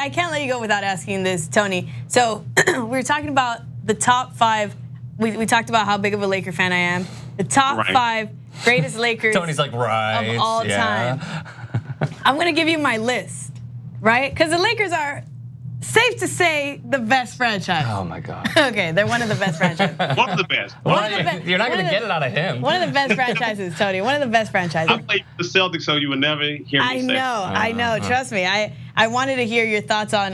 I can't let you go without asking this, Tony. So we were talking about the top 5. We talked about how big of a Laker fan I am. The top 5 greatest Lakers. Tony's like, right, of all time. I'm gonna give you my list, right? Because the Lakers are, safe to say, the best franchise. Oh my God. Okay, they're one of the best franchises. One of the best. You're not gonna get it out of him. One of the best franchises, Tony. One of the best franchises. I played the Celtics, so you would never hear me say. I know. Trust me. I wanted to hear your thoughts on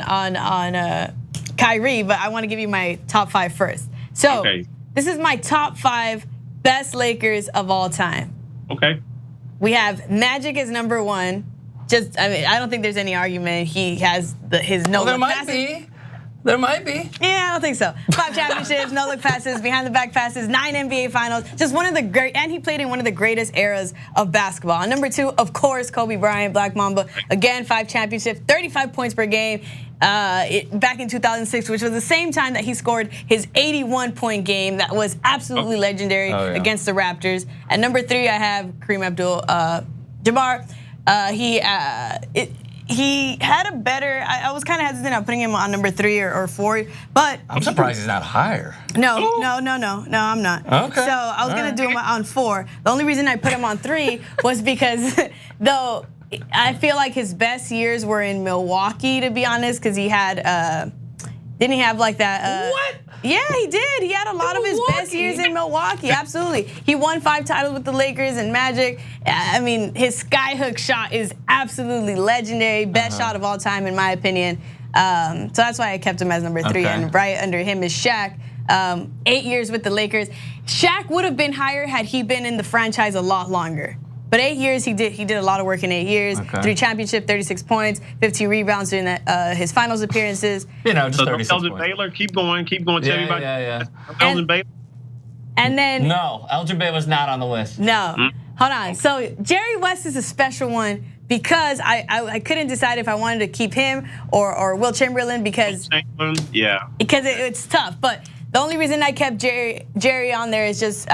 Kyrie, but I want to give you my top 5 first. So this is my top 5 best Lakers of all time. Okay. We have Magic as number 1. I don't think there's any argument. He has his no-look passes. There might be. Yeah, I don't think so. 5 championships, no-look passes, behind-the-back passes, 9 NBA finals. Just one of the great, and he played in one of the greatest eras of basketball. Number 2, of course, Kobe Bryant, Black Mamba. Again, 5 championships, 35 points per game. Back in 2006, which was the same time that he scored his 81-point game that was absolutely legendary against the Raptors. At number 3, I have Kareem Abdul-Jabbar. He had a better. I was kind of hesitant on putting him on number 3 or 4, but I'm surprised he's not higher. No, I'm not. Okay. So I was gonna do him on 4. The only reason I put him on 3 was because though I feel like his best years were in Milwaukee, to be honest, because he had didn't he have like that? What? Yeah, he did. He had a lot of his best years in Milwaukee. Absolutely. He won 5 titles with the Lakers and Magic. I mean, his skyhook shot is absolutely legendary. Best shot of all time, in my opinion. So that's why I kept him as number 3. And right under him is Shaq. 8 years with the Lakers. Shaq would have been higher had he been in the franchise a lot longer. But 8 years, he did a lot of work in 8 years. 3 championships, 36 points, 15 rebounds during his finals appearances. You know, just 36 Elgin points. Baylor, keep going. Tell me about Elgin Baylor. And then no, Elgin Baylor's not on the list. No, hold on. So Jerry West is a special one because I couldn't decide if I wanted to keep him or Will Chamberlain because it's tough. But the only reason I kept Jerry on there is just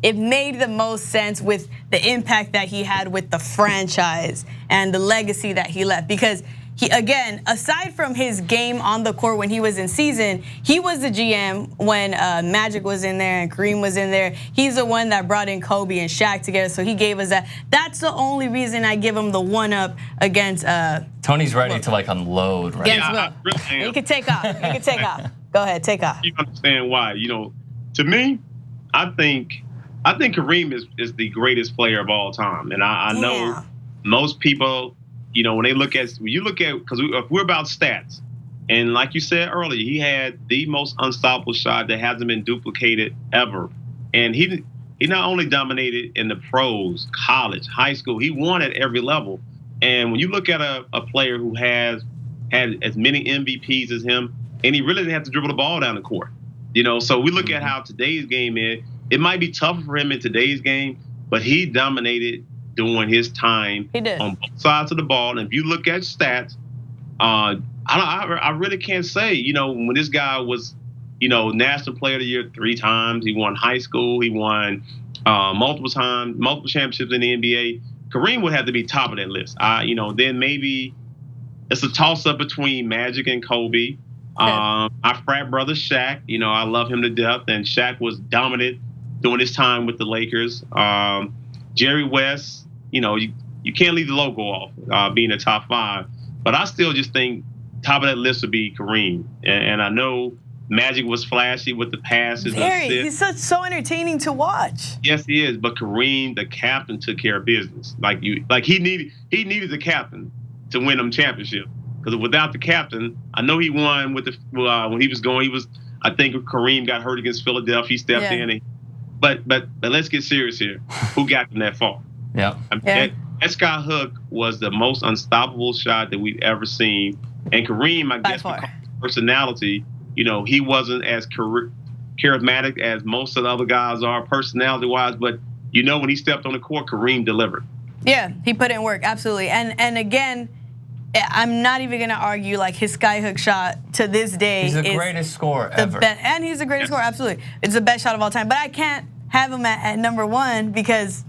it made the most sense with the impact that he had with the franchise and the legacy that he left. Because he, again, aside from his game on the court when he was in season, he was the GM when Magic was in there and Kareem was in there. He's the one that brought in Kobe and Shaq together, so he gave us that. That's the only reason I give him the 1-up against. Tony's ready to like unload, right? Yeah, he can take off. Go ahead, take off. You understand why? You know, to me, I think Kareem is the greatest player of all time, and I know most people, you know, when you look at because if we're about stats, and like you said earlier, he had the most unstoppable shot that hasn't been duplicated ever, and he not only dominated in the pros, college, high school, he won at every level. And when you look at a player who has had as many MVPs as him, and he really didn't have to dribble the ball down the court. You know, so we look at how today's game is. It might be tougher for him in today's game, but he dominated during his time on both sides of the ball. And if you look at stats, I really can't say, you know, when this guy was, you know, National Player of the Year 3 times, he won high school, he won multiple championships in the NBA. Kareem would have to be top of that list. You know, then maybe it's a toss-up between Magic and Kobe. My frat brother Shaq, you know, I love him to death, and Shaq was dominant during his time with the Lakers. Jerry West, you know, you can't leave the logo off being a top 5, but I still just think top of that list would be Kareem. And I know Magic was flashy with the passes. He's so entertaining to watch. Yes, he is. But Kareem, the captain, took care of business. Like he needed the captain to win them championship. Because without the captain, I know he won with when he was going. I think Kareem got hurt against Philadelphia. He stepped in. But let's get serious here. Who got them that far? Yeah. That sky hook was the most unstoppable shot that we've ever seen. And Kareem, I guess, because of his personality, you know, he wasn't as charismatic as most of the other guys are personality-wise. But you know, when he stepped on the court, Kareem delivered. Yeah, he put in work, absolutely. And again, I'm not even gonna argue like his skyhook shot to this day. He's the greatest scorer ever. And he's the greatest scorer, absolutely. It's the best shot of all time. But I can't have him at number 1 because.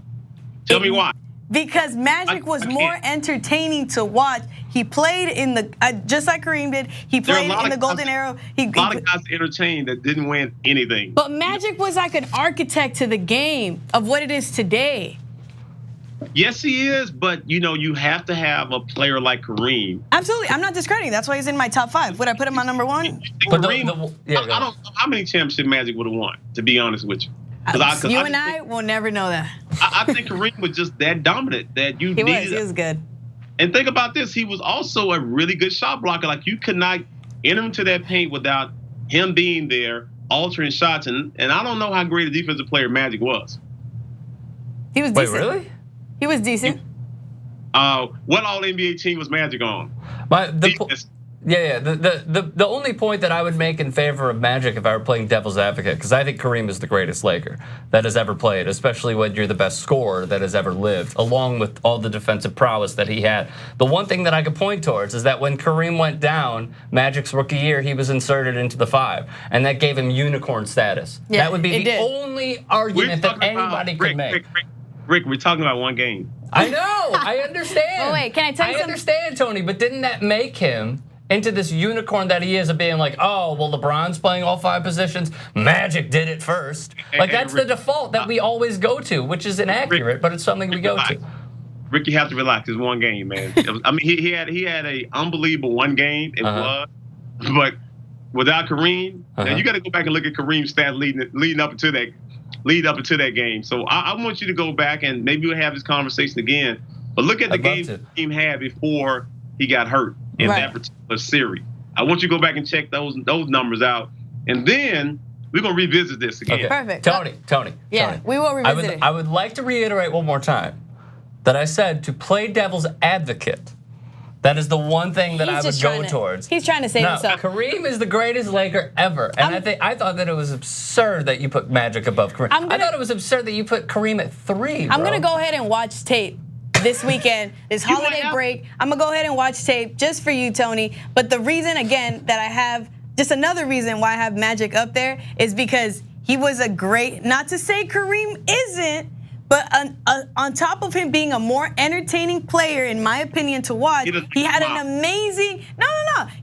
Tell me why. because Magic was more entertaining to watch. He played in the just like Kareem did. He played in the Golden Era. A lot of guys entertained that didn't win anything. But Magic was like an architect to the game of what it is today. Yes, he is, but you have to have a player like Kareem. Absolutely, I'm not discrediting. That's why he's in my top 5. Would I put him on number 1? But Kareem, I don't know how many championship Magic would have won. To be honest with you, you and I will never know that. I think Kareem was just that dominant that you needed. He was good. And think about this: he was also a really good shot blocker. Like you could not enter into that paint without him being there, altering shots. And I don't know how great a defensive player Magic was. He was decent. Wait, really? He was decent. What all NBA team was Magic on? The only point that I would make in favor of Magic if I were playing devil's advocate, because I think Kareem is the greatest Laker that has ever played, especially when you're the best scorer that has ever lived, along with all the defensive prowess that he had. The one thing that I could point towards is that when Kareem went down, Magic's rookie year, he was inserted into the 5, and that gave him unicorn status. Yeah, that would be the only argument that anybody could make. Rick, we're talking about one game. I know, I understand. Well, wait, can I tell you something? I understand, Tony, but didn't that make him into this unicorn that he is of being like, oh, well, LeBron's playing all 5 positions. Magic did it first. Like, that's the default that we always go to, which is inaccurate, but it's something we go to. Rick, you have to relax. It's one game, man. I mean, he had a unbelievable one game. It was. But without Kareem, now you got to go back and look at Kareem's stats leading up to that game. So I want you to go back and maybe we'll have this conversation again. But look at the games the team had before he got hurt in that particular series. I want you to go back and check those numbers out, and then we're gonna revisit this again. Okay. Perfect. Tony. Yeah, Tony. we will revisit it. I would like to reiterate one more time that I said to play devil's advocate. That is the one thing that I would go towards. He's trying to save himself. Kareem is the greatest Laker ever, and I thought that it was absurd that you put Magic above Kareem. I thought it was absurd that you put Kareem at 3. I'm gonna go ahead and watch tape this weekend, this holiday break. I'm gonna go ahead and watch tape just for you, Tony. But the reason, again, that I have just another reason why I have Magic up there is because he was a great. Not to say Kareem isn't. But on top of him being a more entertaining player, in my opinion, to watch, he had an amazing,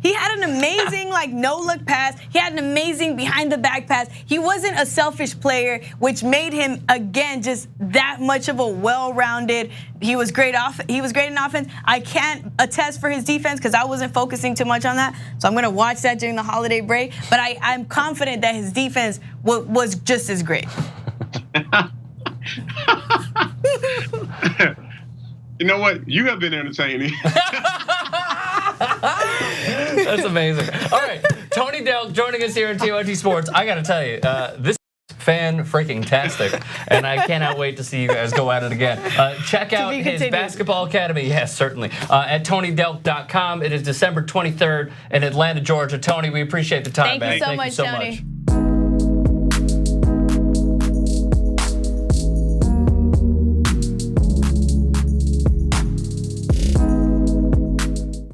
he had an amazing no-look pass. He had an amazing behind-the-back pass. He wasn't a selfish player, which made him, again, just that much of a well-rounded. He was great in offense. I can't attest for his defense because I wasn't focusing too much on that. So I'm going to watch that during the holiday break. But I'm confident that his defense was just as great. You know what? You have been entertaining. That's amazing. All right, Tony Delk joining us here at TOT Sports. I got to tell you, this is fan-freaking-tastic, and I cannot wait to see you guys go at it again. Check out his basketball academy. Yes, certainly. At TonyDelk.com. It is December 23rd in Atlanta, Georgia. Tony, we appreciate the time, man. Thank you so much, Tony.